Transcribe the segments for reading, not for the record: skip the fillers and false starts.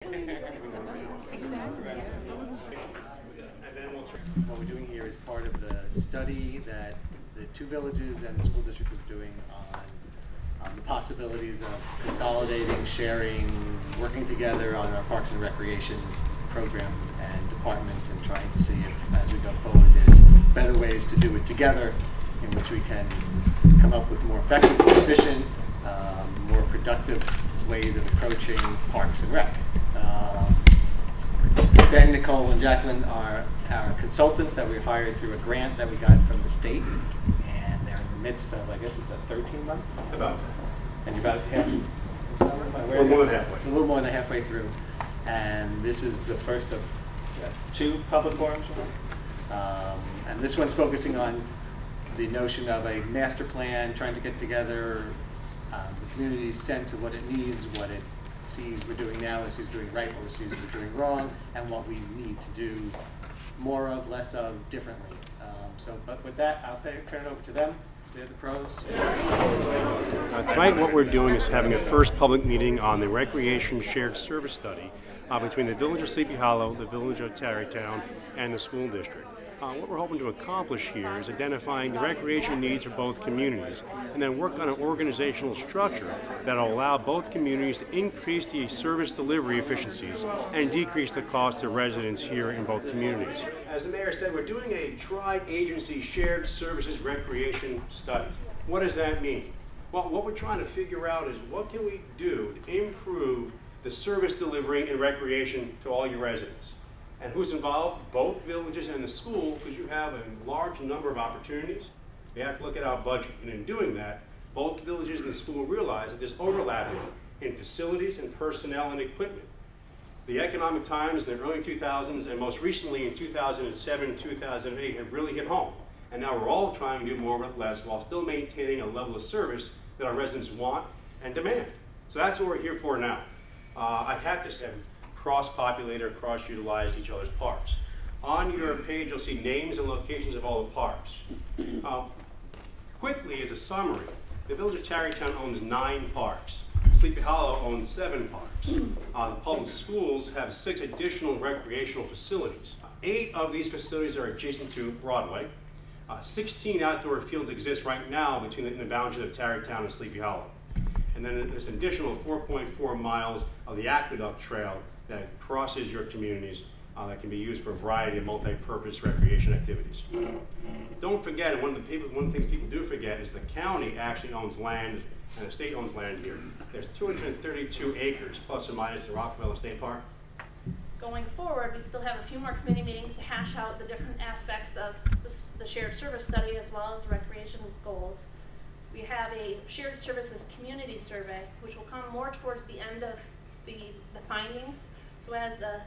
What we're doing here is part of the study that the two villages and the school district is doing on the possibilities of consolidating, sharing, working together on our parks and recreation programs and departments, and trying to see if, as we go forward, there's better ways to do it together in which we can come up with more effective, efficient, more productive ways of approaching parks and rec. Ben, Nicole, and Jacqueline are our consultants that we hired through a grant that we got from the state, and they're in the midst of, I guess it's a 13 months? About. And you're about half? A little more than halfway. A little more than halfway through. And this is the first of 2 public forums. And this one's focusing on the notion of a master plan, trying to get together the community's sense of what it needs, what it sees we're doing now, what it sees we're doing right, what it sees we're doing wrong, and what we need to do more of, less of, differently. But with that, I'll turn it over to them. They're the pros. Tonight what we're doing is having a first public meeting on the Recreation Shared Service Study between the Village of Sleepy Hollow, the Village of Tarrytown, and the school district. What we're hoping to accomplish here is identifying the recreation needs of both communities and then work on an organizational structure that will allow both communities to increase the service delivery efficiencies and decrease the cost to residents here in both communities. As the mayor said, we're doing a tri-agency shared services recreation study. What does that mean? Well, what we're trying to figure out is what can we do to improve the service delivery and recreation to all your residents. And who's involved? Both villages and the school, because you have a large number of opportunities. We have to look at our budget. And in doing that, both villages and the school realize that there's overlapping in facilities and personnel and equipment. The economic times in the early 2000s and most recently in 2007, 2008 have really hit home. And now we're all trying to do more with less while still maintaining a level of service that our residents want and demand. So that's what we're here for now. I have to say, cross-populated, cross-utilized each other's parks. On your page, you'll see names and locations of all the parks. Quickly, as a summary, the Village of Tarrytown owns 9 parks. Sleepy Hollow owns 7 parks. The public schools have 6 additional recreational facilities. 8 of these facilities are adjacent to Broadway. 16 outdoor fields exist right now between the boundaries of Tarrytown and Sleepy Hollow. And then there's an additional 4.4 miles of the Aqueduct Trail that crosses your communities that can be used for a variety of multi-purpose recreation activities. Don't forget, and one of the things people do forget is the county actually owns land, and the state owns land here. There's 232 acres, plus or minus, in Rockefeller State Park. Going forward, we still have a few more committee meetings to hash out the different aspects of the shared service study as well as the recreation goals. We have a shared services community survey, which will come more towards the end of the findings. So as the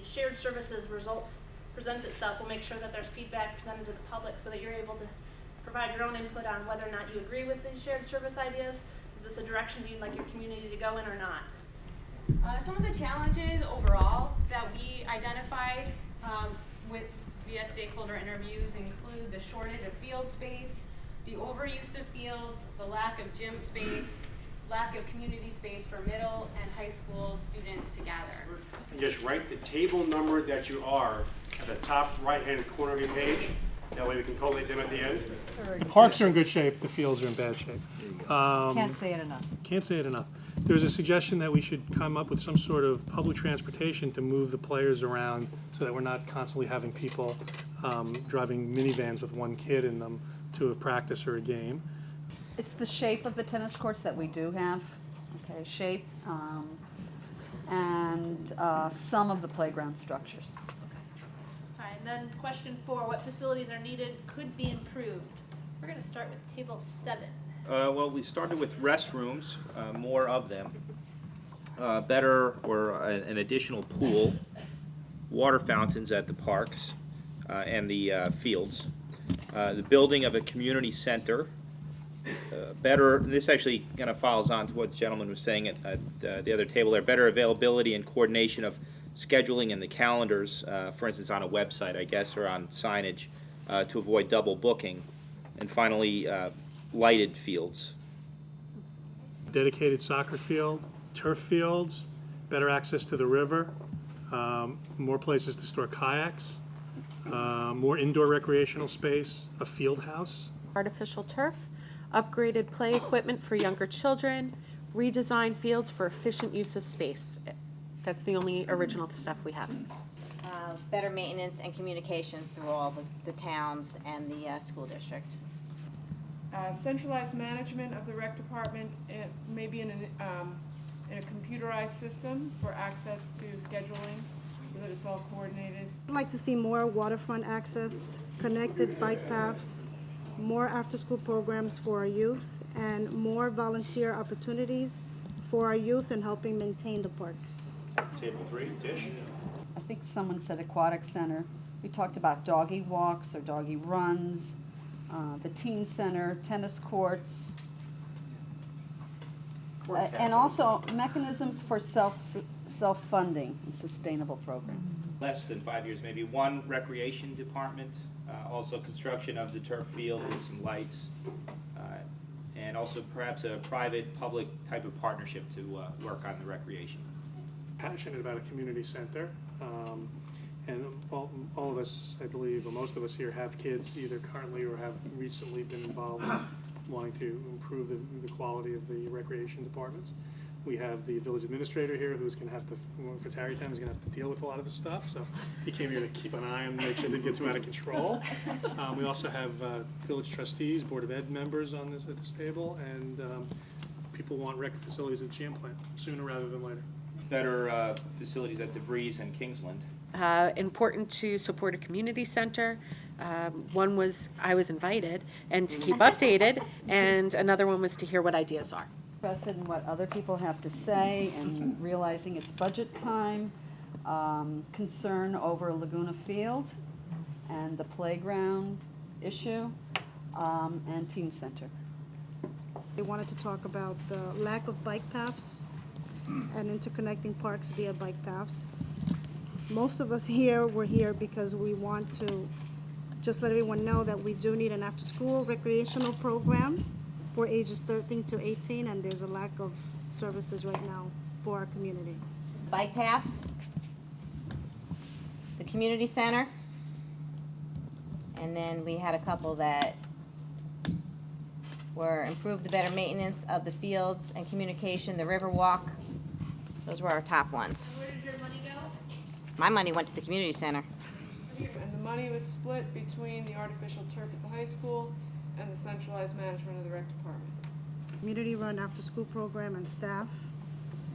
shared services results presents itself, we'll make sure that there's feedback presented to the public so that you're able to provide your own input on whether or not you agree with these shared service ideas. Is this a direction you'd like your community to go in or not? Some of the challenges overall that we identified with via stakeholder interviews include the shortage of field space, the overuse of fields, the lack of gym space, lack of community space for middle and high school students to gather. And just write the table number that you are at the top right-hand corner of your page. That way we can collate them at the end. The parks are in good shape, the fields are in bad shape. Can't say it enough. Can't say it enough. There's a suggestion that we should come up with some sort of public transportation to move the players around so that we're not constantly having people driving minivans with one kid in them to a practice or a game. It's the shape of the tennis courts that we do have, okay, shape, and some of the playground structures. All right, and then question 4, what facilities are needed, could be improved? We're going to start with table 7. Well, we started with restrooms, more of them, better or an additional pool, water fountains at the parks and the fields, the building of a community center, better, this actually kind of follows on to what the gentleman was saying at the other table there, better availability and coordination of scheduling and the calendars, for instance on a website I guess, or on signage to avoid double booking, and finally lighted fields. Dedicated soccer field, turf fields, better access to the river, more places to store kayaks, more indoor recreational space, a field house. Artificial turf, upgraded play equipment for younger children, redesigned fields for efficient use of space. That's the only original stuff we have. Better maintenance and communication through all the towns and the school district. Centralized management of the rec department, maybe in a computerized system for access to scheduling, so that it's all coordinated. I'd like to see more waterfront access, connected bike paths, more after-school programs for our youth, and more volunteer opportunities for our youth in helping maintain the parks. Table 3, Tish. I think someone said aquatic center. We talked about doggy walks or doggy runs, the teen center, tennis courts, and also mechanisms for self-funding and sustainable programs. Less than 5 years, maybe one recreation department, also construction of the turf field with some lights, and also perhaps a private-public type of partnership to work on the recreation. Passionate about a community center, and all of us, I believe, or most of us here have kids either currently or have recently been involved in wanting to improve the quality of the recreation departments. We have the village administrator here who's going to have to, for Tarrytown, is going to have to deal with a lot of this stuff, so he came here to keep an eye on, make sure it didn't get too out of control. We also have village trustees, Board of Ed members on this at this table, and people want rec facilities at the GM plant sooner rather than later. Better facilities at DeVries and Kingsland. Important to support a community center. One was I was invited and to keep updated, and another one was to hear what ideas are. Interested in what other people have to say and realizing it's budget time, concern over Laguna Field and the playground issue, and teen center. They wanted to talk about the lack of bike paths and interconnecting parks via bike paths. Most of us here were here because we want to just let everyone know that we do need an after-school recreational program for ages 13 to 18, and there's a lack of services right now for our community. Bike paths, the community center, and then we had a couple that were improved the better maintenance of the fields and communication, the river walk. Those were our top ones. Where did your money go? My money went to the community center. And the money was split between the artificial turf at the high school and the centralized management of the rec department. Community-run after-school program and staff,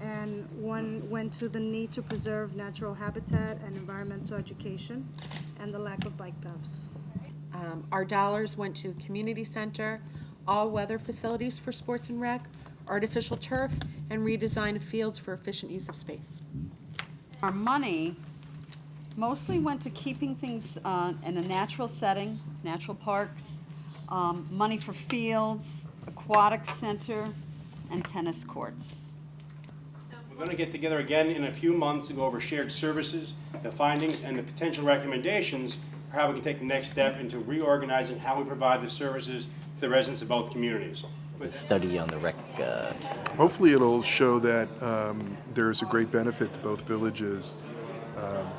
and one went to the need to preserve natural habitat and environmental education, and the lack of bike paths. Our dollars went to community center, all-weather facilities for sports and rec, artificial turf, and redesign of fields for efficient use of space. Our money mostly went to keeping things in a natural setting, natural parks, money for fields, aquatic center, and tennis courts. We're going to get together again in a few months to go over shared services, the findings, and the potential recommendations for how we can take the next step into reorganizing how we provide the services to the residents of both communities. Study on the rec. Hopefully it'll show that there's a great benefit to both villages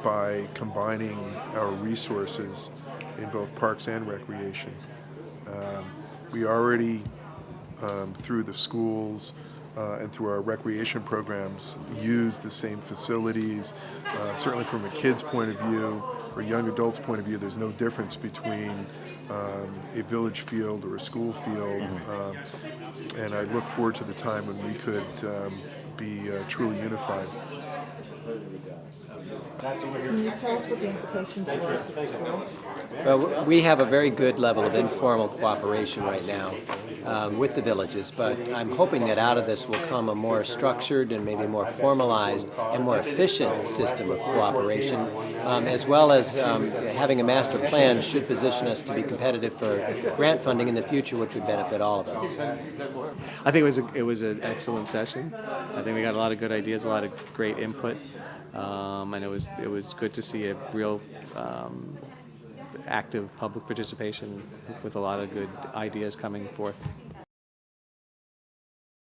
by combining our resources in both parks and recreation. We already, through the schools and through our recreation programs, use the same facilities. Certainly from a kid's point of view or young adult's point of view, there's no difference between a village field or a school field. And I look forward to the time when we could be truly unified. Can you tell us what the implications were for the school? Well, we have a very good level of informal cooperation right now with the villages, but I'm hoping that out of this will come a more structured and maybe more formalized and more efficient system of cooperation, as well as having a master plan should position us to be competitive for grant funding in the future, which would benefit all of us. I think it was an excellent session. I think we got a lot of good ideas, a lot of great input. And it was good to see a real active public participation with a lot of good ideas coming forth.